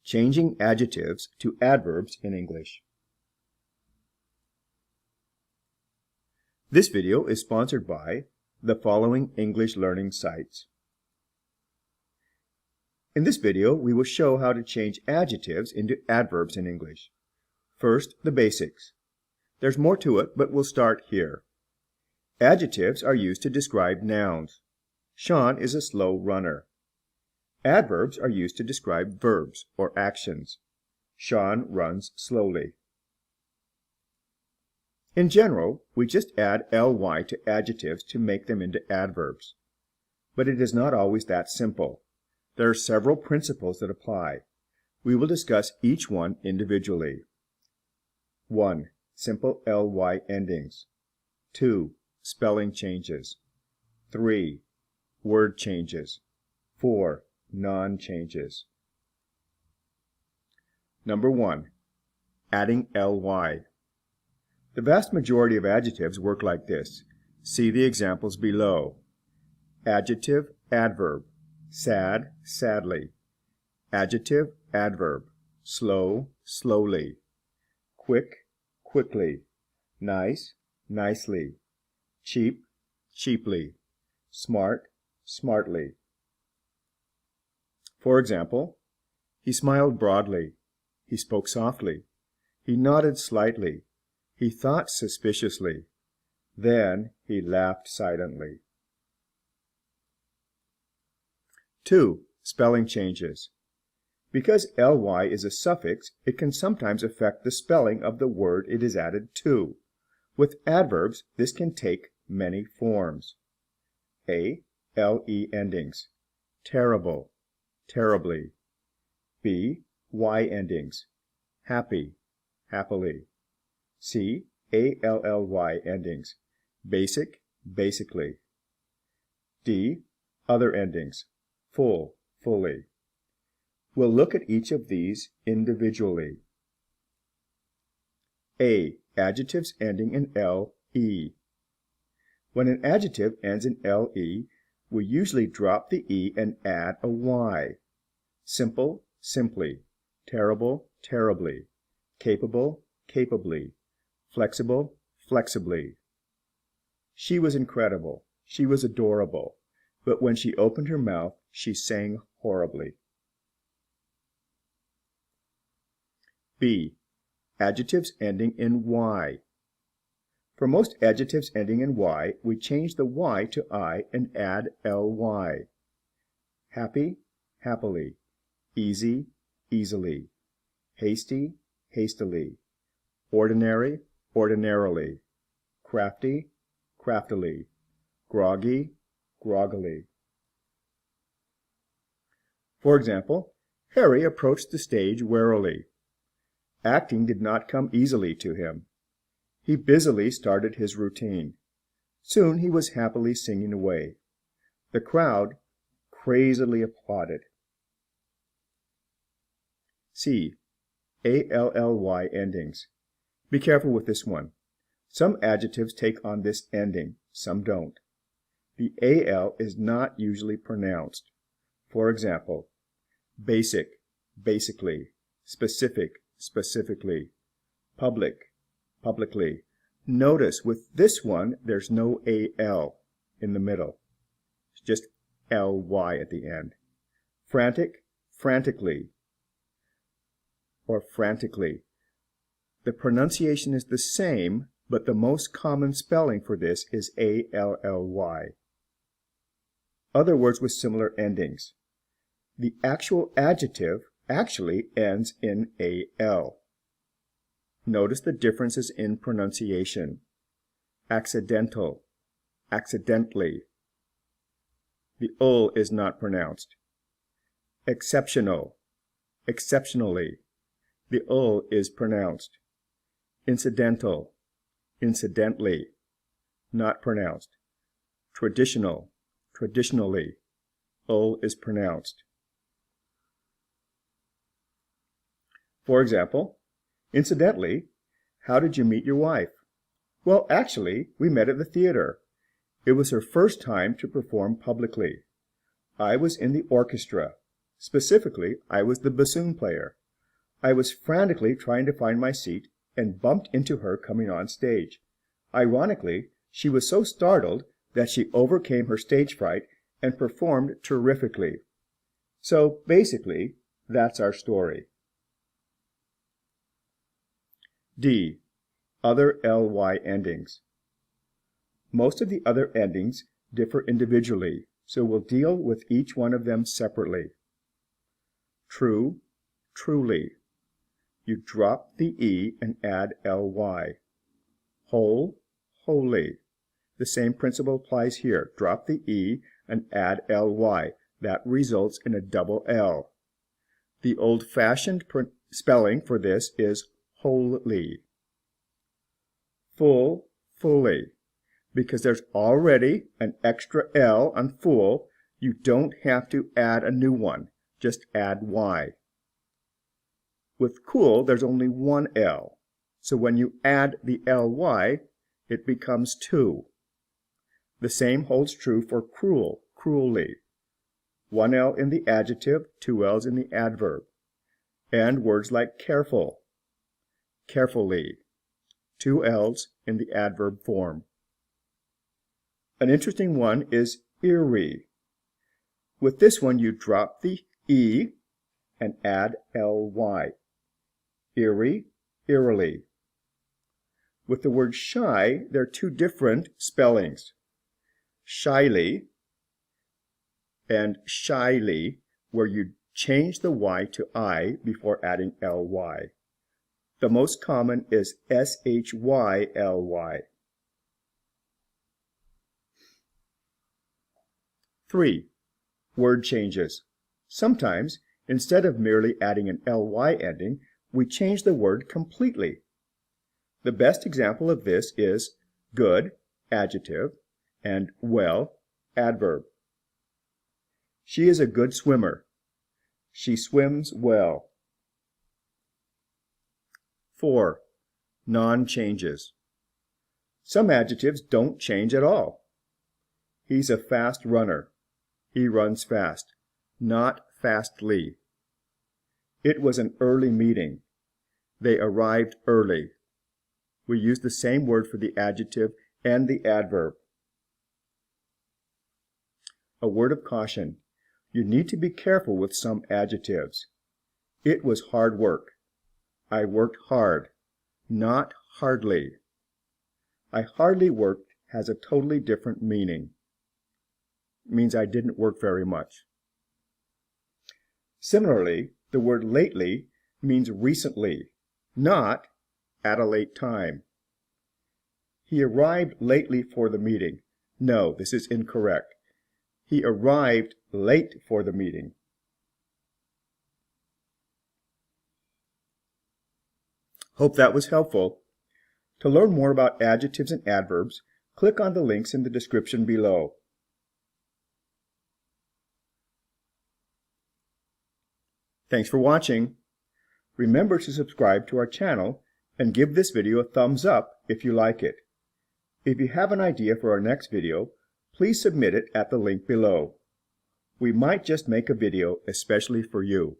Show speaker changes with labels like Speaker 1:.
Speaker 1: Changing adjectives to adverbs in English. This video is sponsored by the following English learning sites. In this video, we will show how to change adjectives into adverbs in English. First, the basics. There's more to it, but we'll start here. Adjectives are used to describe nouns. Sean is a slow runner. Adverbs are used to describe verbs or actions. Sean runs slowly. In general, we just add ly to adjectives to make them into adverbs. But it is not always that simple. There are several principles that apply. We will discuss each one individually. 1. Simple ly endings. 2. Spelling changes. 3. Word changes. 4. Non-changes. Number 1. Adding ly. The vast majority of adjectives work like this. See the examples below. Adjective, adverb. Sad, sadly. Adjective, adverb. Slow, slowly. Quick, quickly. Nice, nicely. Cheap, cheaply. Smart, smartly. For example, he smiled broadly. He spoke softly. He nodded slightly. He thought suspiciously. Then he laughed silently. 2. Spelling changes. Because ly is a suffix, it can sometimes affect the spelling of the word it is added to. With adverbs, this can take many forms. A. Le endings. Terrible, terribly. B. Y endings. Happy, happily. C. Ally endings. Basic, basically. D. Other endings. Full, fully. We'll look at each of these individually. A. Adjectives ending in le. When an adjective ends in le, we usually drop the e and add a y. Simple, simply. Terrible, terribly. Capable, capably. Flexible, flexibly. She was incredible. She was adorable. But when she opened her mouth, she sang horribly. B. Adjectives ending in y. For most adjectives ending in y, we change the y to I and add ly. Happy, happily. Easy, easily. Hasty, hastily. Ordinary, ordinarily. Crafty, craftily. Groggy, groggily. For example, Harry approached the stage warily. Acting did not come easily to him. He busily started his routine. Soon he was happily singing away. The crowd crazily applauded. C. Ally endings. Be careful with this one. Some adjectives take on this ending, some don't. The al is not usually pronounced. For example, basic, basically. Specific, specifically. Public, publicly. Notice with this one, there's no al in the middle. It's just ly at the end. Frantic, frantically. Or frantically. The pronunciation is the same, but the most common spelling for this is ally. Other words with similar endings. The actual adjective actually ends in al. Notice the differences in pronunciation. Accidental, accidentally. The ul is not pronounced. Exceptional, exceptionally. The ul is pronounced. Incidental, incidentally. Not pronounced. Traditional, traditionally. Ul is pronounced. For example, incidentally, how did you meet your wife? Well, actually, we met at the theater. It was her first time to perform publicly. I was in the orchestra, Specifically, I was the bassoon player. I was frantically trying to find my seat and bumped into her coming on stage. Ironically, she was so startled that she overcame her stage fright and performed terrifically. So basically, that's our story. D. Other ly endings. Most of the other endings differ individually, so we'll deal with each one of them separately. True, truly. You drop the E and add ly. Whole, wholly. The same principle applies here. Drop the E and add ly. That results in a double L. The old-fashioned spelling for this is wholly. Full, fully. Because there's already an extra L on full, you don't have to add a new one. Just add Y. With cool, there's only one L. So when you add the ly, it becomes 2. The same holds true for cruel, cruelly. 1 L in the adjective, 2 L's in the adverb. And words like careful, carefully. 2 L's in the adverb form. An interesting one is eerie. With this one, you drop the E and add ly. Eerie, eerily. With the word shy, there are two different spellings. Shyly and shyly, where you change the Y to I before adding ly. The most common is shyly. 3. Word changes. Sometimes, instead of merely adding an ly ending, we change the word completely. The best example of this is good, adjective, and well, adverb. She is a good swimmer. She swims well. 4. Non-changes. Some adjectives don't change at all. He's a fast runner. He runs fast, not fastly. It was an early meeting. They arrived early. We use the same word for the adjective and the adverb. A word of caution. You need to be careful with some adjectives. It was hard work. I worked hard, not hardly. I hardly worked has a totally different meaning. It means I didn't work very much. Similarly, the word lately means recently, not at a late time. He arrived lately for the meeting. No, this is incorrect. He arrived late for the meeting. Hope that was helpful. To learn more about adjectives and adverbs, click on the links in the description below. Thanks for watching. Remember to subscribe to our channel and give this video a thumbs up if you like it. If you have an idea for our next video, please submit it at the link below. We might just make a video especially for you.